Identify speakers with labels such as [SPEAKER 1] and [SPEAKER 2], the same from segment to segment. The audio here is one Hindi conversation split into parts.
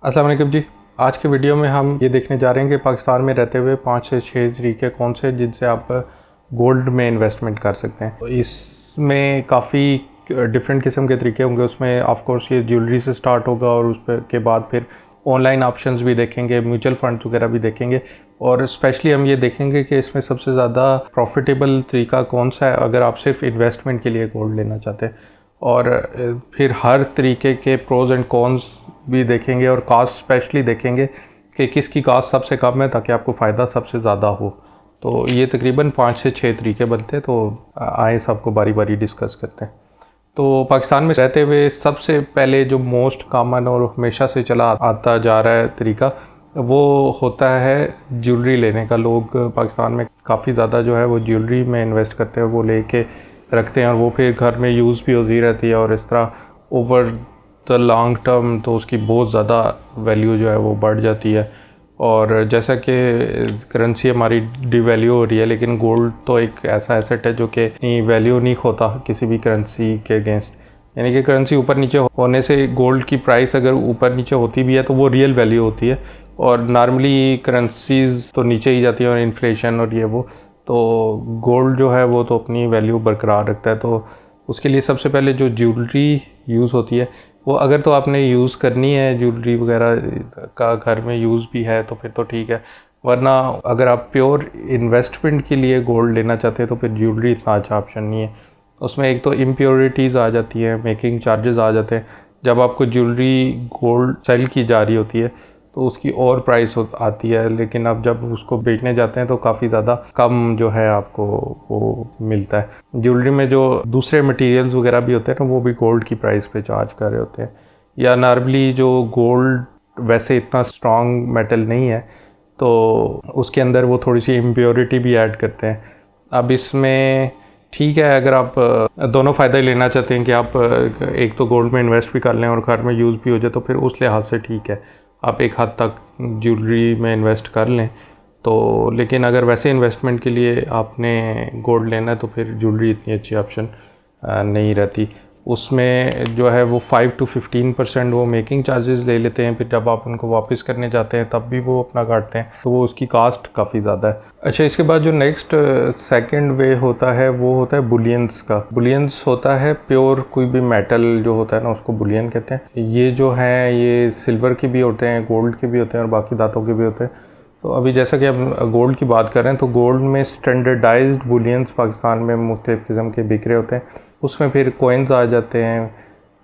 [SPEAKER 1] अस्सलाम वालेकुम जी। आज के वीडियो में हम ये देखने जा रहे हैं कि पाकिस्तान में रहते हुए 5 से 6 तरीके कौन से जिनसे आप गोल्ड में इन्वेस्टमेंट कर सकते हैं। तो इसमें काफ़ी डिफरेंट किस्म के तरीके होंगे। उसमें ऑफ कोर्स ये ज्वेलरी से स्टार्ट होगा और उस के बाद फिर ऑनलाइन ऑप्शंस भी देखेंगे, म्यूचुअल फंड्स वगैरह भी देखेंगे और स्पेशली हम ये देखेंगे कि इसमें सबसे ज़्यादा प्रॉफिटेबल तरीका कौन सा है अगर आप सिर्फ इन्वेस्टमेंट के लिए गोल्ड लेना चाहते हैं। और फिर हर तरीके के प्रोज एंड कॉन्स भी देखेंगे और कास्ट स्पेशली देखेंगे कि किसकी कास्ट सबसे कम है ताकि आपको फ़ायदा सबसे ज़्यादा हो। तो ये तकरीबन 5 से 6 तरीके बनते हैं। तो आए सबको बारी बारी डिस्कस करते हैं। तो पाकिस्तान में रहते हुए सबसे पहले जो मोस्ट कॉमन और हमेशा से चला आता जा रहा है तरीका वो होता है ज्वेलरी लेने का। लोग पाकिस्तान में काफ़ी ज़्यादा जो है वो ज्वेलरी में इन्वेस्ट करते हैं, वो लेके रखते हैं और वो फिर घर में यूज़ भी होती रहती है और इस तरह ओवर द लॉन्ग टर्म तो उसकी बहुत ज़्यादा वैल्यू जो है वो बढ़ जाती है। और जैसा कि करेंसी हमारी डिवैल्यू हो रही है, लेकिन गोल्ड तो एक ऐसा एसेट है जो कि वैल्यू नहीं खोता किसी भी करेंसी के अगेंस्ट। यानी कि करेंसी ऊपर नीचे होने से गोल्ड की प्राइस अगर ऊपर नीचे होती भी है तो वो रियल वैल्यू होती है और नॉर्मली करेंसीज़ तो नीचे ही जाती है और इन्फ्लेशन और ये वो, तो गोल्ड जो है वो तो अपनी वैल्यू बरकरार रखता है। तो उसके लिए सबसे पहले जो ज्वेलरी यूज़ होती है वो अगर तो आपने यूज़ करनी है, ज्वेलरी वगैरह का घर में यूज़ भी है तो फिर तो ठीक है, वरना अगर आप प्योर इन्वेस्टमेंट के लिए गोल्ड लेना चाहते हैं तो फिर ज्वेलरी इतना अच्छा ऑप्शन नहीं है। उसमें एक तो इम्प्योरिटीज़ आ जाती हैं, मेकिंग चार्जेस आ जाते हैं। जब आपको ज्वेलरी गोल्ड सेल की जा रही होती है तो उसकी और प्राइस आती है, लेकिन अब जब उसको बेचने जाते हैं तो काफ़ी ज़्यादा कम जो है आपको वो मिलता है। ज्वेलरी में जो दूसरे मटेरियल्स वगैरह भी होते हैं ना वो भी गोल्ड की प्राइस पे चार्ज कर रहे होते हैं, या नॉर्मली जो गोल्ड वैसे इतना स्ट्रॉन्ग मेटल नहीं है तो उसके अंदर वो थोड़ी सी इम्प्योरिटी भी ऐड करते हैं। अब इसमें ठीक है, अगर आप दोनों फ़ायदा लेना चाहते हैं कि आप एक तो गोल्ड में इन्वेस्ट भी कर लें और घर में यूज़ भी हो जाए तो फिर उस लिहाज से ठीक है, आप एक हद तक ज्वेलरी में इन्वेस्ट कर लें तो। लेकिन अगर वैसे इन्वेस्टमेंट के लिए आपने गोल्ड लेना है तो फिर ज्वेलरी इतनी अच्छी ऑप्शन नहीं रहती। उसमें जो है वो 5 to 15% वो मेकिंग चार्जेस ले लेते हैं, फिर जब आप उनको वापस करने जाते हैं तब भी वो अपना काटते हैं, तो वो उसकी कास्ट काफ़ी ज़्यादा है। अच्छा, इसके बाद जो नेक्स्ट सेकंड वे होता है वो होता है बुलियंस का। बुलियंस होता है प्योर कोई भी मेटल जो होता है ना उसको बुलियन कहते हैं। ये जो है ये सिल्वर के भी होते हैं, गोल्ड के भी होते हैं और बाकी धातों के भी होते हैं। तो अभी जैसा कि हम गोल्ड की बात कर रहे हैं तो गोल्ड में स्टैंडर्डाइज्ड बुलियंस पाकिस्तान में मुख्तलिफ़ किस्म के बिक रहे होते हैं। उसमें फिर कॉइन्स आ जाते हैं,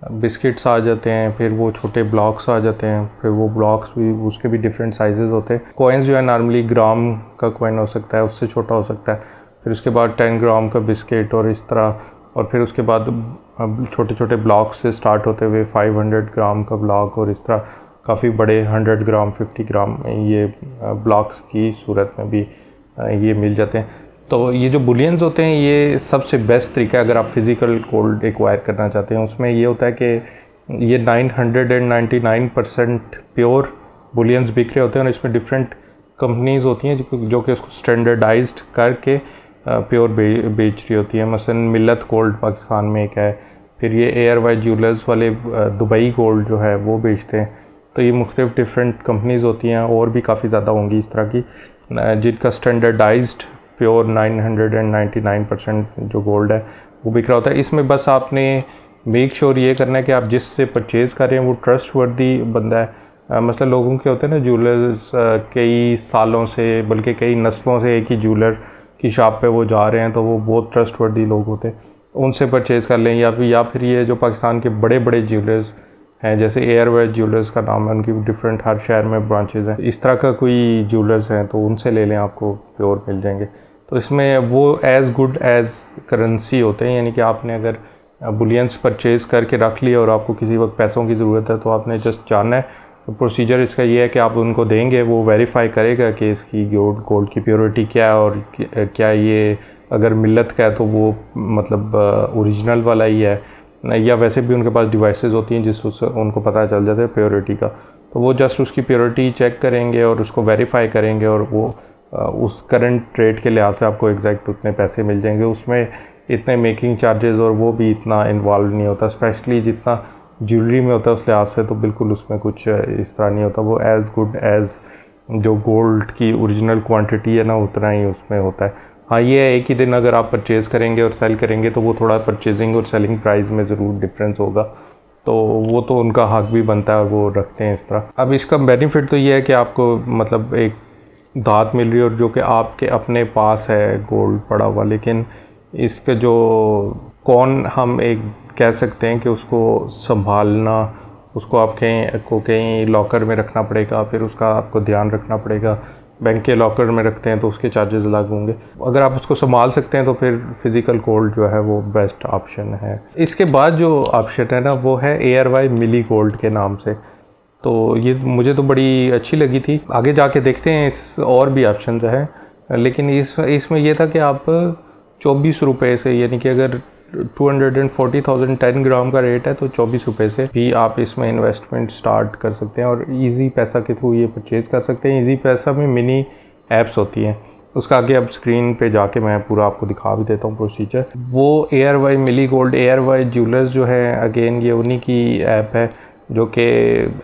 [SPEAKER 1] बिस्किट्स आ जाते हैं, फिर वो छोटे ब्लॉक्स आ जाते हैं, फिर वो ब्लॉक्स भी उसके भी डिफरेंट साइजेस होते हैं। कॉइन्स जो है नॉर्मली ग्राम का कॉइन हो सकता है, उससे छोटा हो सकता है, फिर उसके बाद 10 ग्राम का बिस्किट और इस तरह, और फिर उसके बाद छोटे छोटे ब्लॉक्स से स्टार्ट होते हुए 500 ग्राम का ब्लॉक और इस तरह काफ़ी बड़े 100 ग्राम 50 ग्राम ये ब्लॉक्स की सूरत में भी ये मिल जाते हैं। तो ये जो बुलियंस होते हैं ये सबसे बेस्ट तरीका है अगर आप फिज़िकल गोल्ड एक्वायर करना चाहते हैं। उसमें ये होता है कि ये 999% प्योर बुलियंस बिक रहे होते हैं और इसमें डिफरेंट कंपनीज़ होती हैं जो कि उसको स्टैंडर्डाइज्ड करके प्योर बेच रही होती है। मसलन मिल्लत गोल्ड पाकिस्तान में एक है, फिर ये एयरवाई ज्वेलर्स वाले दुबई गोल्ड जो है वो बेचते हैं। तो ये मुख्तलिफ डिफरेंट कंपनीज़ होती हैं और भी काफ़ी ज़्यादा होंगी इस तरह की जिनका स्टैंडर्डाइज्ड प्योर 999% जो गोल्ड है वो बिक रहा होता है। इसमें बस आपने मेक श्योर ये करना है कि आप जिससे परचेज़ कर रहे हैं वो ट्रस्टवर्दी बंदा है। मतलब लोगों के होते हैं ना ज्वेलर्स कई सालों से बल्कि कई नस्लों से एक ही ज्वेलर की शॉप पे वो जा रहे हैं तो वो बहुत ट्रस्टवर्दी लोग होते हैं, उनसे परचेज़ कर लें। या फिर ये जो पाकिस्तान के बड़े बड़े ज्वेलर्स हैं जैसे एयरवेयर ज्वेलर्स का नाम है, उनकी डिफरेंट हर शहर में ब्रांचेज़ हैं, इस तरह का कोई ज्वेलर्स हैं तो उनसे ले लें, आपको प्योर मिल जाएंगे। तो इसमें वो एज़ गुड एज़ करेंसी होते हैं, यानी कि आपने अगर बुलियंस परचेज़ करके रख लिया और आपको किसी वक्त पैसों की ज़रूरत है तो आपने जस्ट जाना है। तो प्रोसीजर इसका ये है कि आप उनको देंगे, वो वेरीफाई करेगा कि इसकी गोल्ड की प्योरिटी क्या है और क्या ये अगर मिल्लत का है तो वो मतलब ओरिजिनल वाला ही है, या वैसे भी उनके पास डिवाइसेस होती हैं जिससे उनको पता चल जाता है प्योरिटी का। तो वो जस्ट उसकी प्योरिटी चेक करेंगे और उसको वेरीफाई करेंगे और वो उस करंट रेट के लिहाज से आपको एग्जैक्ट उतने पैसे मिल जाएंगे। उसमें इतने मेकिंग चार्जेस और वो भी इतना इन्वॉल्व नहीं होता, स्पेशली जितना ज्वेलरी में होता है उस लिहाज से तो बिल्कुल उसमें कुछ इस तरह नहीं होता, वो एज़ गुड एज़ जो गोल्ड की ओरिजिनल क्वांटिटी है ना उतना ही उसमें होता है। हाँ ये है एक ही दिन अगर आप परचेज़ करेंगे और सेल करेंगे तो वो थोड़ा परचेजिंग और सेलिंग प्राइस में ज़रूर डिफरेंस होगा, तो वो तो उनका हक भी बनता है और वो रखते हैं इस तरह। अब इसका बेनिफिट तो ये है कि आपको मतलब एक दात मिल रही है और जो कि आपके अपने पास है गोल्ड पड़ा हुआ, लेकिन इसके जो कौन हम एक कह सकते हैं कि उसको संभालना, उसको आप कहीं लॉकर में रखना पड़ेगा, फिर उसका आपको ध्यान रखना पड़ेगा। बैंक के लॉकर में रखते हैं तो उसके चार्जेस अलग होंगे। अगर आप उसको संभाल सकते हैं तो फिर फिज़िकल गोल्ड जो है वो बेस्ट ऑप्शन है। इसके बाद जो ऑप्शन है ना वो है ARY मिली गोल्ड के नाम से, तो ये मुझे तो बड़ी अच्छी लगी थी। आगे जाके देखते हैं इस और भी ऑप्शन है, लेकिन इसमें यह था कि आप 24 रुपये से, यानी कि अगर 240,000 10 ग्राम का रेट है तो 24 रुपये से भी आप इसमें इन्वेस्टमेंट स्टार्ट कर सकते हैं और इजी पैसा के थ्रू ये परचेज़ कर सकते हैं। इजी पैसा में मिनी ऐप्स होती हैं, उसका आगे अब स्क्रीन पे जाके मैं पूरा आपको दिखा भी देता हूँ प्रोसीजर। वो ARY मिली गोल्ड, ARY ज्वेलर्स जो है अगेन ये उन्हीं की ऐप है जो कि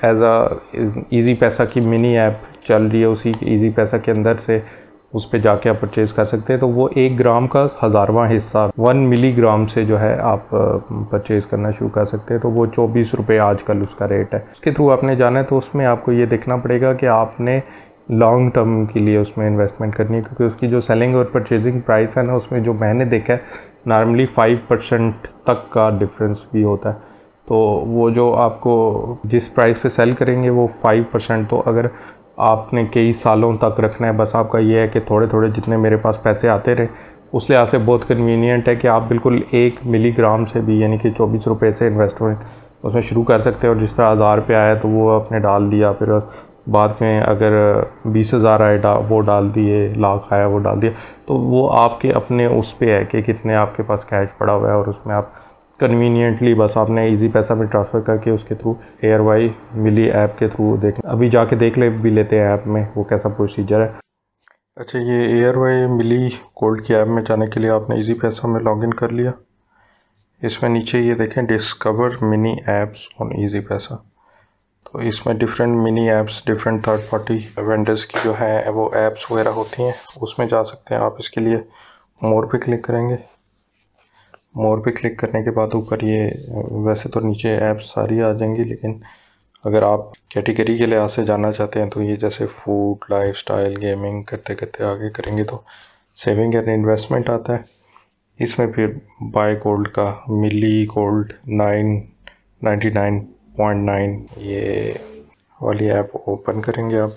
[SPEAKER 1] एज आ ईजी पैसा की मिनी ऐप चल रही है, उसी ईजी पैसा के अंदर से उस पे जाके आप परचेज़ कर सकते हैं। तो वो 1 ग्राम का 1000वां हिस्सा 1 मिलीग्राम से जो है आप परचेज़ करना शुरू कर सकते हैं। तो वो 24 रुपये आजकल उसका रेट है। उसके थ्रू आपने जाना है तो उसमें आपको ये देखना पड़ेगा कि आपने लॉन्ग टर्म के लिए उसमें इन्वेस्टमेंट करनी है, क्योंकि उसकी जो सेलिंग और परचेजिंग प्राइस है ना उसमें जो मैंने देखा है नॉर्मली 5% तक का डिफरेंस भी होता है। तो वो जो आपको जिस प्राइस पे सेल करेंगे वो 5%, तो अगर आपने कई सालों तक रखना है, बस आपका ये है कि थोड़े थोड़े जितने मेरे पास पैसे आते रहे, उस लिहाज से बहुत कन्वीनियंट है कि आप बिल्कुल 1 मिलीग्राम से भी यानी कि 24 रुपये से इन्वेस्टमेंट उसमें शुरू कर सकते हैं। और जिस तरह 1000 रुपये आया तो वो आपने डाल दिया, फिर बाद में अगर 20,000 आए वो डाल दिए, लाख आया वो डाल दिया, तो वो आपके अपने उस पे है कि कितने आपके पास कैश पड़ा हुआ है और उसमें आप कन्वीनियंटली बस आपने इजी पैसा में ट्रांसफ़र करके उसके थ्रू ARY मिली ऐप के थ्रू अभी जाके देख लेते हैं ऐप में वो कैसा प्रोसीजर है। अच्छा, ये ARY मिली गोल्ड की ऐप में जाने के लिए आपने इजी पैसा में लॉगिन कर लिया। इसमें नीचे ये देखें discover mini apps on easy पैसा, तो इसमें different mini apps different third party vendors की जो है वो ऐप्स वगैरह होती हैं, उसमें जा सकते हैं आप। इसके लिए मोर पे क्लिक करेंगे। मोर पे क्लिक करने के बाद ऊपर ये वैसे तो नीचे ऐप्स सारी आ जाएंगी, लेकिन अगर आप कैटेगरी के लिहाज से जानना चाहते हैं तो ये जैसे फूड, लाइफस्टाइल, गेमिंग करते करते आगे करेंगे तो सेविंग एंड इन्वेस्टमेंट आता है। इसमें फिर बाय गोल्ड का मिली गोल्ड 999.9 ये वाली ऐप ओपन करेंगे आप।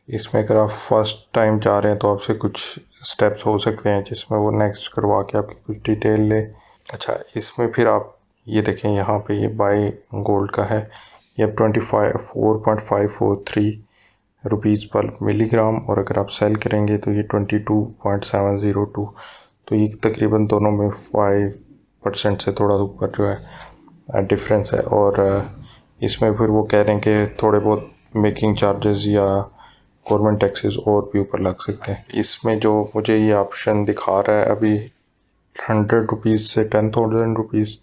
[SPEAKER 1] इसमें अगर आप फर्स्ट टाइम जा रहे हैं तो आपसे कुछ स्टेप्स हो सकते हैं जिसमें वो नेक्स्ट करवा के आपकी कुछ डिटेल ले। अच्छा, इसमें फिर आप ये देखें यहाँ पे ये बाय गोल्ड का है, ये 24.543 रुपीज़ पर मिलीग्राम, और अगर आप सेल करेंगे तो ये 22.702, तो ये तकरीबन दोनों में 5% से थोड़ा ऊपर जो है डिफरेंस है। और इसमें फिर वो कह रहे हैं कि थोड़े बहुत मेकिंग चार्जेस या गवर्नमेंट टैक्सेस और भी ऊपर लग सकते हैं। इसमें जो मुझे ये ऑप्शन दिखा रहा है अभी 100 रुपीज़ से 10,000 रुपीज़,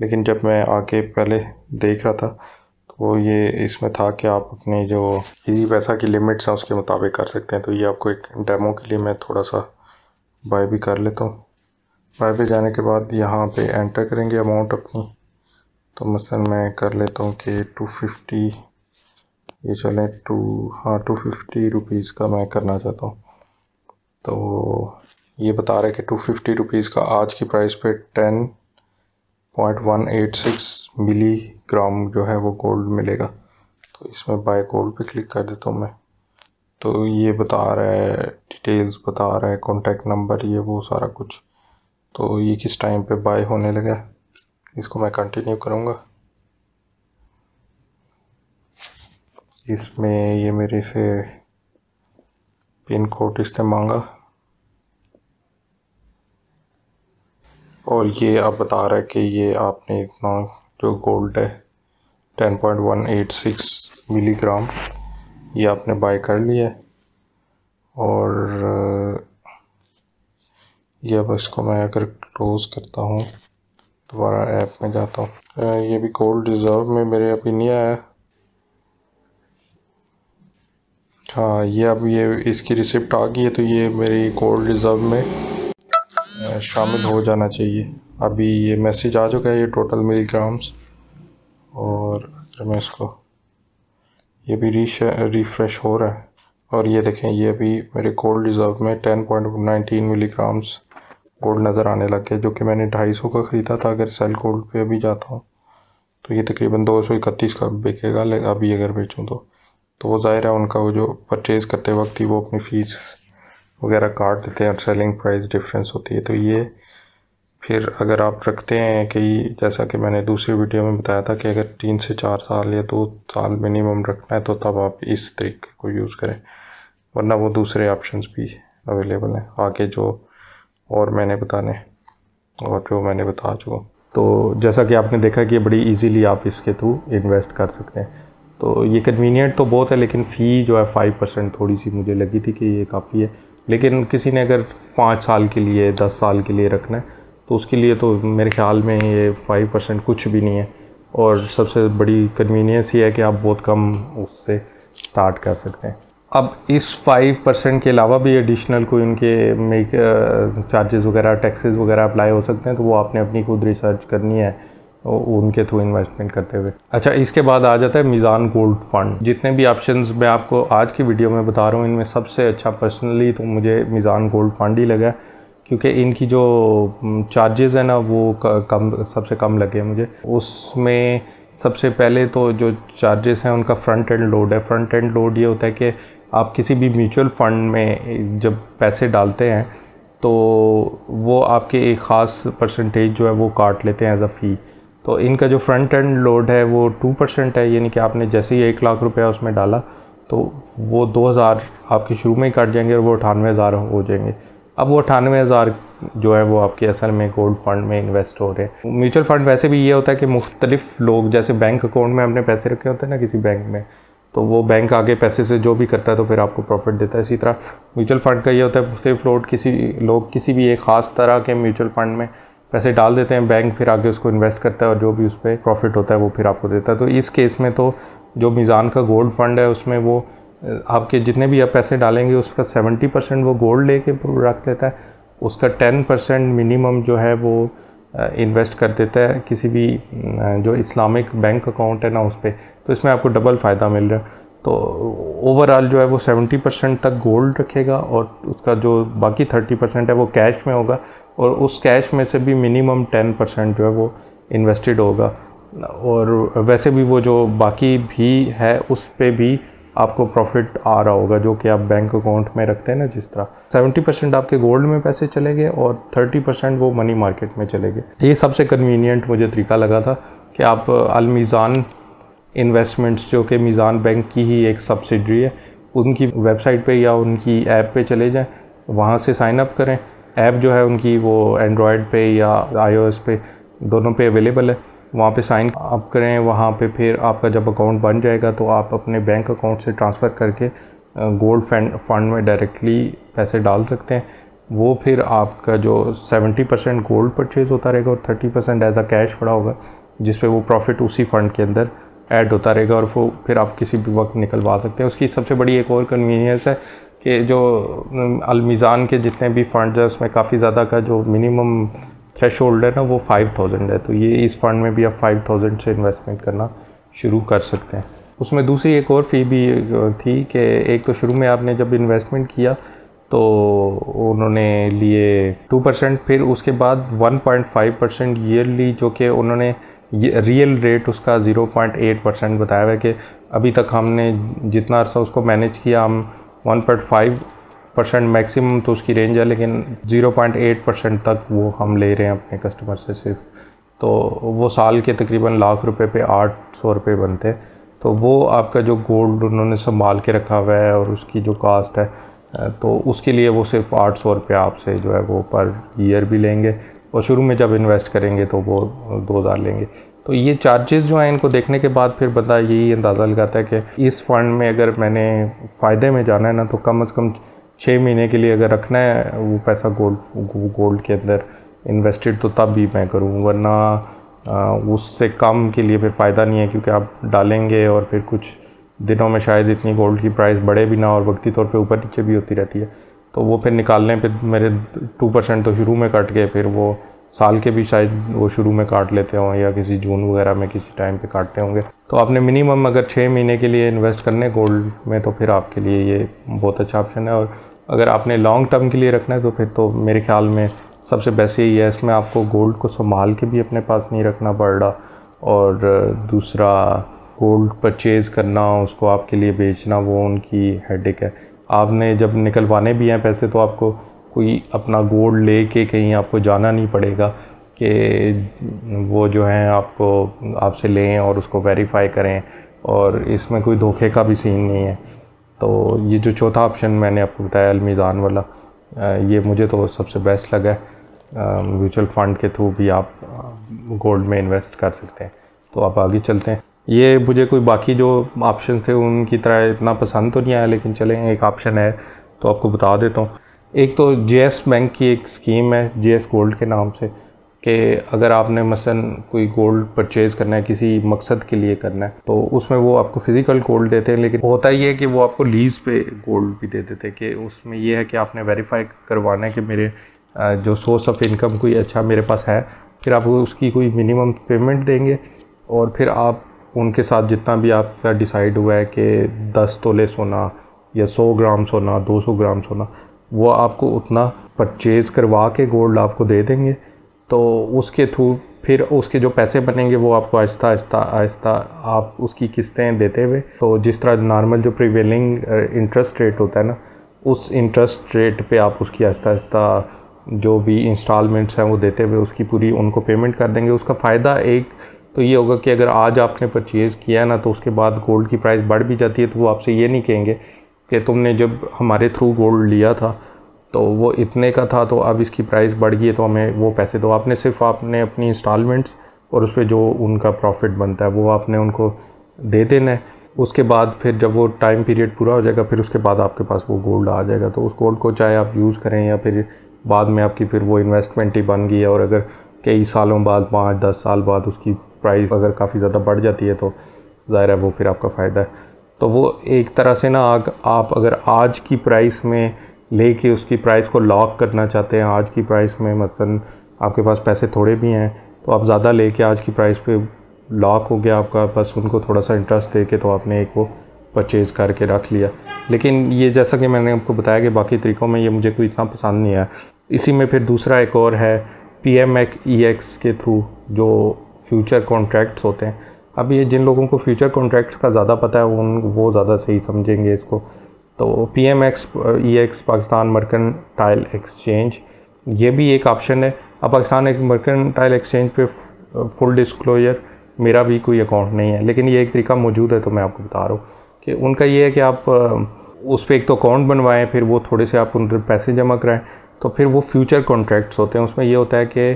[SPEAKER 1] लेकिन जब मैं आगे पहले देख रहा था तो ये इसमें था कि आप अपने जो इजी पैसा की लिमिट्स हैं उसके मुताबिक कर सकते हैं। तो ये आपको एक डेमो के लिए मैं थोड़ा सा बाय भी कर लेता हूँ। बाय पे जाने के बाद यहाँ पे एंटर करेंगे अमाउंट अपनी, तो मसलन मैं कर लेता हूँ कि 250, ये चलें 250 रुपीज़ का मैं करना चाहता हूँ। तो ये बता रहा है कि 250 रुपीज़ का आज की प्राइस पे 10.186 मिलीग्राम जो है वो गोल्ड मिलेगा। तो इसमें बाय गोल्ड पे क्लिक कर देता हूँ मैं। तो ये बता रहा है, डिटेल्स बता रहा है, कॉन्टैक्ट नंबर, ये वो सारा कुछ। तो ये किस टाइम पे बाय होने लगा, इसको मैं कंटिन्यू करूँगा। इसमें ये मेरे से पिन कोड इसने मांगा और ये अब बता रहा है कि ये आपने इतना जो गोल्ड है 10.186 मिलीग्राम ये आपने बाय कर लिया है। और ये अब इसको मैं अगर क्लोज़ करता हूँ, दोबारा ऐप में जाता हूँ। ये भी गोल्ड रिजर्व में मेरे अभी नहीं आया। हाँ, ये अब ये इसकी रिसिप्ट आ गई है, तो ये मेरी गोल्ड रिजर्व में शामिल हो जाना चाहिए। अभी ये मैसेज आ चुका है, ये टोटल मिलीग्राम्स। और मैं इसको ये भी रिफ़्रेश हो रहा है, और ये देखें ये अभी मेरे गोल्ड रिज़र्व में 10.19 मिलीग्राम्स गोल्ड नज़र आने लग गए, जो कि मैंने 250 का ख़रीदा था। अगर सेल गोल्ड पे अभी जाता हूँ तो ये तकरीबन 231 का बिकेगा अभी अगर बेचूँ तो वो ज़ाहिर है उनका वो जो परचेज़ करते वक्त ही वो अपनी फ़ीस वगैरह काट देते हैं और सेलिंग प्राइस डिफरेंस होती है। तो ये फिर अगर आप रखते हैं कि जैसा कि मैंने दूसरी वीडियो में बताया था कि अगर 3 से 4 साल या 2 साल मिनिमम रखना है तो तब आप इस तरीके को यूज़ करें, वरना वो दूसरे ऑप्शंस भी अवेलेबल हैं आगे जो और मैंने बताने और जो मैंने बता चुका। तो जैसा कि आपने देखा कि बड़ी इजीली आप इसके थ्रू इन्वेस्ट कर सकते हैं। तो ये कन्वीनियंट तो बहुत है, लेकिन फ़ी जो है 5% थोड़ी सी मुझे लगी थी कि ये काफ़ी है। लेकिन किसी ने अगर 5 साल के लिए 10 साल के लिए रखना है तो उसके लिए तो मेरे ख्याल में ये 5% कुछ भी नहीं है। और सबसे बड़ी कन्वीनियंस ये है कि आप बहुत कम उससे स्टार्ट कर सकते हैं। अब इस 5% के अलावा भी एडिशनल कोई उनके मेक चार्जेस वगैरह टैक्सेस वगैरह अप्लाई हो सकते हैं, तो वो आपने अपनी खुद रिसर्च करनी है उनके थ्रू इन्वेस्टमेंट करते हुए। अच्छा, इसके बाद आ जाता है मीज़ान गोल्ड फंड। जितने भी ऑप्शंस मैं आपको आज की वीडियो में बता रहा हूँ, इनमें सबसे अच्छा पर्सनली तो मुझे मीज़ान गोल्ड फंड ही लगा, क्योंकि इनकी जो चार्जेस है ना वो कम सबसे कम लगे मुझे। उसमें सबसे पहले तो जो चार्जेस हैं उनका फ्रंट एंड लोड है। फ्रंट एंड लोड ये होता है कि आप किसी भी म्यूचुअल फंड में जब पैसे डालते हैं तो वो आपके एक ख़ास परसेंटेज जो है वो काट लेते हैं एज अ फ़ी। तो इनका जो फ्रंट एंड लोड है वो 2% है, यानी कि आपने जैसे ही 1 लाख रुपया उसमें डाला तो वो 2,000 आपके शुरू में ही काट जाएंगे और वो 98,000 हो जाएंगे। अब वो 98,000 जो है वो आपके असल में गोल्ड फंड में इन्वेस्ट हो रहे हैं। म्यूचुअल फंड वैसे भी ये होता है कि मुख्तलिफ लोग जैसे बैंक अकाउंट में अपने पैसे रखे होते हैं ना किसी बैंक में, तो वो बैंक आगे पैसे से जो भी करता है तो फिर आपको प्रॉफिट देता है। इसी तरह म्यूचुअल फंड का ये होता है सिर्फ लोग किसी भी एक ख़ास तरह के म्यूचुअल फंड में पैसे डाल देते हैं, बैंक फिर आगे उसको इन्वेस्ट करता है और जो भी उस पर प्रॉफिट होता है वो फिर आपको देता है। तो इस केस में तो जो मीज़ान का गोल्ड फंड है उसमें वो आपके जितने भी आप पैसे डालेंगे उसका 70% वो गोल्ड लेके रख लेता है, उसका 10% मिनिमम जो है वो इन्वेस्ट कर देता है किसी भी जो इस्लामिक बैंक अकाउंट है ना उस पर। तो इसमें आपको डबल फ़ायदा मिल रहा है। तो ओवरऑल जो है वो 70% तक गोल्ड रखेगा और उसका जो बाकी 30% है वो कैश में होगा, और उस कैश में से भी मिनिमम 10% जो है वो इन्वेस्टेड होगा। और वैसे भी वो जो बाकी भी है उस पे भी आपको प्रॉफिट आ रहा होगा जो कि आप बैंक अकाउंट में रखते हैं ना। जिस तरह 70% आपके गोल्ड में पैसे चले गए और 30% वो मनी मार्केट में चले गए। ये सबसे कन्वीनियंट मुझे तरीका लगा था कि आप अलमीज़ान इन्वेस्टमेंट्स जो कि मीज़ान बैंक की ही एक सब्सिडरी है, उनकी वेबसाइट पे या उनकी ऐप पे चले जाएं, वहाँ से साइन अप करें। ऐप जो है उनकी वो एंड्रॉयड पे या iOS पे दोनों पे अवेलेबल है। वहाँ पे साइन अप करें, वहाँ पे फिर आपका जब अकाउंट बन जाएगा तो आप अपने बैंक अकाउंट से ट्रांसफ़र करके गोल्ड फंड में डायरेक्टली पैसे डाल सकते हैं। वो फिर आपका जो 70% गोल्ड परचेज़ होता रहेगा और 30% एज अ कैश पड़ा होगा, जिस पे वो प्रॉफिट उसी फ़ंड के अंदर ऐड होता रहेगा और वो फिर आप किसी भी वक्त निकलवा सकते हैं। उसकी सबसे बड़ी एक और कन्वीनियंस है कि जो अलमीज़ान के जितने भी फंड है उसमें काफ़ी ज़्यादा का जो मिनिमम थ्रेश होल्ड है ना वो 5,000 है। तो ये इस फंड में भी आप 5,000 से इन्वेस्टमेंट करना शुरू कर सकते हैं। उसमें दूसरी एक और फ़ी भी थी कि एक तो शुरू में आपने जब इन्वेस्टमेंट किया तो उन्होंने लिए 2%, फिर उसके बाद 1.5% ईयरली, जो कि उन्होंने रियल रेट उसका 0.8% बताया हुआ है कि अभी तक हमने जितना अर्सा उसको मैनेज किया हम 1.5% मैक्सिमम तो उसकी रेंज है, लेकिन 0.8% तक वो हम ले रहे हैं अपने कस्टमर से सिर्फ। तो वो साल के तकरीबन लाख रुपए पे 800 रुपये बनते हैं। तो वो आपका जो गोल्ड उन्होंने संभाल के रखा हुआ है और उसकी जो कास्ट है तो उसके लिए वो सिर्फ 800 रुपये आपसे जो है वो पर ईयर भी लेंगे, और शुरू में जब इन्वेस्ट करेंगे तो वो 2,000 लेंगे। तो ये चार्जेस जो हैं इनको देखने के बाद फिर बंदा यही अंदाज़ा लगाता है कि इस फंड में अगर मैंने फ़ायदे में जाना है ना तो कम से कम 6 महीने के लिए अगर रखना है वो पैसा गोल्ड के अंदर इन्वेस्टेड तो तब भी मैं करूँ, वरना उससे कम के लिए फिर फ़ायदा नहीं है, क्योंकि आप डालेंगे और फिर कुछ दिनों में शायद इतनी गोल्ड की प्राइस बढ़े भी ना और वक्ती तौर पे ऊपर नीचे भी होती रहती है। तो वो फिर निकालने पे मेरे 2% तो शुरू में कट गए, फिर वो साल के भी शायद वो शुरू में काट लेते हों या किसी जून वगैरह में किसी टाइम पे काटते होंगे। तो आपने मिनिमम अगर 6 महीने के लिए इन्वेस्ट करने गोल्ड में तो फिर आपके लिए ये बहुत अच्छा ऑप्शन है। और अगर आपने लॉन्ग टर्म के लिए रखना है तो फिर तो मेरे ख्याल में सबसे बेस्ट यही है। इसमें आपको गोल्ड को संभाल के भी अपने पास नहीं रखना पड़ रहा, और दूसरा गोल्ड परचेज़ करना, उसको आपके लिए बेचना, वो उनकी हेडेक है। आपने जब निकलवाने भी हैं पैसे तो आपको कोई अपना गोल्ड लेके कहीं आपको जाना नहीं पड़ेगा कि वो जो हैं आपको आपसे लें और उसको वेरीफाई करें, और इसमें कोई धोखे का भी सीन नहीं है। तो ये जो चौथा ऑप्शन मैंने आपको बताया अलमीज़ान वाला, ये मुझे तो सबसे बेस्ट लगा है। म्यूचुअल फ़ंड के थ्रू भी आप गोल्ड में इन्वेस्ट कर सकते हैं। तो आप आगे चलते हैं। ये मुझे कोई बाकी जो ऑप्शन थे उनकी तरह इतना पसंद तो नहीं आया, लेकिन चलें एक ऑप्शन है तो आपको बता देता हूँ। एक तो जेएस बैंक की एक स्कीम है जेएस गोल्ड के नाम से, कि अगर आपने मसलन कोई गोल्ड परचेज़ करना है, किसी मकसद के लिए करना है, तो उसमें वो आपको फ़िज़िकल गोल्ड देते हैं, लेकिन होता ही है कि वो आपको लीज़ पे गोल्ड भी दे देते हैं। कि उसमें ये है कि आपने वेरीफाई करवाना है कि मेरे जो सोर्स ऑफ इनकम कोई अच्छा मेरे पास है, फिर आप उसकी कोई मिनिमम पेमेंट देंगे, और फिर आप उनके साथ जितना भी आपका डिसाइड हुआ है कि 10 तोले सोना या 100 ग्राम सोना, 200 ग्राम सोना, वो आपको उतना परचेज़ करवा के गोल्ड आपको दे देंगे। तो उसके थ्रू फिर उसके जो पैसे बनेंगे वो आपको आहिस्ता आहिस्ता आप उसकी किस्तें देते हुए, तो जिस तरह नॉर्मल जो प्रिवेलिंग इंटरेस्ट रेट होता है ना, उस इंटरेस्ट रेट पे आप उसकी आहिस्ता आहिस्ता जो भी इंस्टॉलमेंट्स हैं वो देते हुए उसकी पूरी उनको पेमेंट कर देंगे। उसका फ़ायदा एक तो ये होगा कि अगर आज आपने परचेज़ किया है ना, तो उसके बाद गोल्ड की प्राइस बढ़ भी जाती है, तो वो आपसे ये नहीं कहेंगे कि तुमने जब हमारे थ्रू गोल्ड लिया था तो वो इतने का था, तो अब इसकी प्राइस बढ़ गई है तो हमें वो पैसे दो। आपने सिर्फ आपने अपनी इंस्टॉलमेंट्स और उस पर जो उनका प्रॉफिट बनता है वो आपने उनको दे देना है। उसके बाद फिर जब वो टाइम पीरियड पूरा हो जाएगा, फिर उसके बाद आपके पास वो गोल्ड आ जाएगा। तो उस गोल्ड को चाहे आप यूज़ करें या फिर बाद में आपकी फिर वो इन्वेस्टमेंट ही बन गई है, और अगर कई सालों बाद 5-10 साल बाद उसकी प्राइस अगर काफ़ी ज़्यादा बढ़ जाती है तो ज़ाहिर है वो फिर आपका फ़ायदा है। तो वो एक तरह से ना आप अगर आज की प्राइस में लेके उसकी प्राइस को लॉक करना चाहते हैं, आज की प्राइस में मतलब आपके पास पैसे थोड़े भी हैं तो आप ज़्यादा लेके आज की प्राइस पे लॉक हो गया आपका, बस उनको थोड़ा सा इंटरेस्ट दे के तो आपने एक वो परचेज़ करके रख लिया। लेकिन ये जैसा कि मैंने आपको बताया कि बाकी तरीक़ों में ये मुझे कोई इतना पसंद नहीं आया। इसी में फिर दूसरा एक और है PMEX के थ्रू जो फ्यूचर कॉन्ट्रैक्ट्स होते हैं। अब ये जिन लोगों को फ्यूचर कॉन्ट्रैक्ट्स का ज़्यादा पता है वो ज़्यादा सही समझेंगे इसको। तो PMEX पाकिस्तान मर्केंटाइल एक्सचेंज, ये भी एक ऑप्शन है। अब पाकिस्तान एक मर्केंटाइल एक्सचेंज पे फुल डिस्क्लोजर मेरा भी कोई अकाउंट नहीं है, लेकिन ये एक तरीका मौजूद है तो मैं आपको बता रहा हूँ कि उनका ये है कि आप उस पर एक तो अकाउंट बनवाएं, फिर वो थोड़े से आप उन पर पैसे जमा कराएं, तो फिर वो फ्यूचर कॉन्ट्रैक्ट्स होते हैं। उसमें ये होता है कि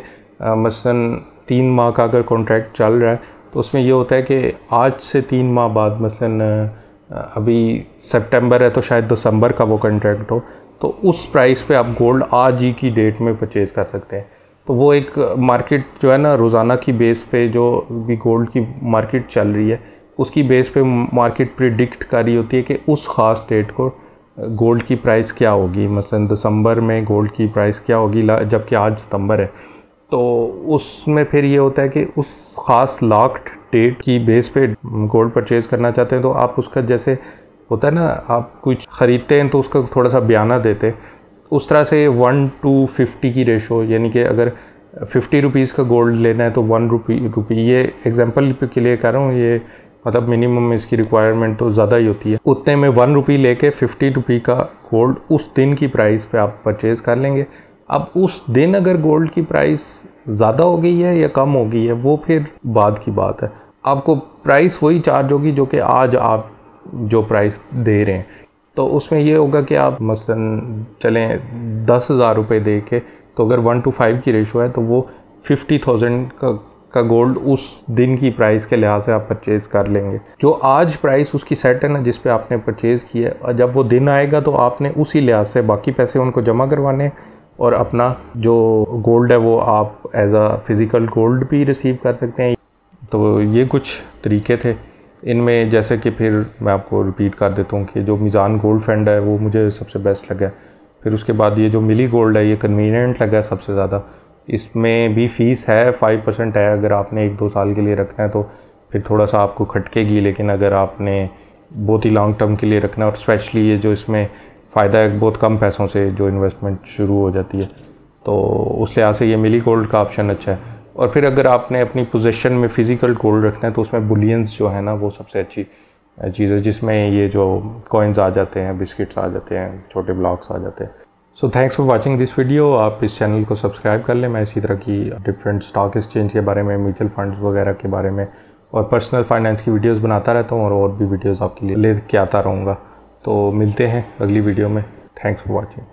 [SPEAKER 1] मसलन 3 माह का अगर कॉन्ट्रैक्ट चल रहा है तो उसमें ये होता है कि आज से 3 माह बाद, मसलन अभी सितंबर है तो शायद दिसंबर का वो कॉन्ट्रैक्ट हो, तो उस प्राइस पे आप गोल्ड आज ही की डेट में परचेज़ कर सकते हैं। तो वो एक मार्केट जो है ना, रोज़ाना की बेस पे जो भी गोल्ड की मार्केट चल रही है उसकी बेस पे मार्केट प्रिडिक्ट कर रही होती है कि उस ख़ास डेट को गोल्ड की प्राइस क्या होगी। मसलन दिसंबर में गोल्ड की प्राइस क्या होगी, जबकि आज सितंबर है। तो उसमें फिर ये होता है कि उस ख़ास लॉक्ड डेट की बेस पे गोल्ड परचेज़ करना चाहते हैं तो आप उसका, जैसे होता है ना आप कुछ ख़रीदते हैं तो उसका थोड़ा सा बयाना देते हैं, उस तरह से 1:50 की रेशो, यानी कि अगर 50 रुपीज़ का गोल्ड लेना है तो 1 रुपी, ये एग्जांपल के लिए कह रहा हूँ, ये मतलब मिनिमम इसकी रिक्वायरमेंट तो ज़्यादा ही होती है। उतने में 1 रुपी लेके 50 रुपी का गोल्ड उस दिन की प्राइस पे आप परचेज़ कर लेंगे। अब उस दिन अगर गोल्ड की प्राइस ज़्यादा हो गई है या कम हो गई है वो फिर बाद की बात है, आपको प्राइस वही चार्ज होगी जो कि आज आप जो प्राइस दे रहे हैं। तो उसमें ये होगा कि आप मसलन चलें 10,000 रुपये दे के, तो अगर 1:5 की रेशो है तो वो 50,000 का गोल्ड उस दिन की प्राइस के लिहाज से आप परचेज़ कर लेंगे। जो आज प्राइस उसकी सेट है ना जिस पे आपने परचेज़ किया है, और जब वो दिन आएगा तो आपने उसी लिहाज से बाकी पैसे उनको जमा करवाने और अपना जो गोल्ड है वो आप एज अ फिज़िकल गोल्ड भी रिसीव कर सकते हैं। तो ये कुछ तरीके थे इनमें, जैसे कि फिर मैं आपको रिपीट कर देता हूँ कि जो मीज़ान गोल्ड फंड है वो मुझे सबसे बेस्ट लगा। फिर उसके बाद ये जो मिली गोल्ड है ये कन्वीनियंट लगा सबसे ज़्यादा। इसमें भी फ़ीस है 5% है, अगर आपने 1-2 साल के लिए रखना है तो फिर थोड़ा सा आपको खटकेगी, लेकिन अगर आपने बहुत ही लॉन्ग टर्म के लिए रखना है और स्पेशली ये जो इसमें फ़ायदा है बहुत कम पैसों से जो इन्वेस्टमेंट शुरू हो जाती है, तो उस लिहाज से ये मिली गोल्ड का ऑप्शन अच्छा है। और फिर अगर आपने अपनी पोजीशन में फ़िज़िकल गोल्ड रखना है तो उसमें बुलियंस जो है ना वो सबसे अच्छी चीज़ है, जिसमें ये जो कॉइन्स आ जाते हैं, बिस्किट्स आ जाते हैं, छोटे ब्लॉक्स आ जाते हैं। So thanks for watching this video. आप इस चैनल को सब्सक्राइब कर लें। मैं इसी तरह की डिफरेंट स्टॉक एक्सचेंज के बारे में, म्यूचुअल फंड्स वगैरह के बारे में और पर्सनल फाइनेंस की वीडियोस बनाता रहता हूँ और भी वीडियोस आपके लिए लेके आता रहूँगा। तो मिलते हैं अगली वीडियो में। Thanks for watching.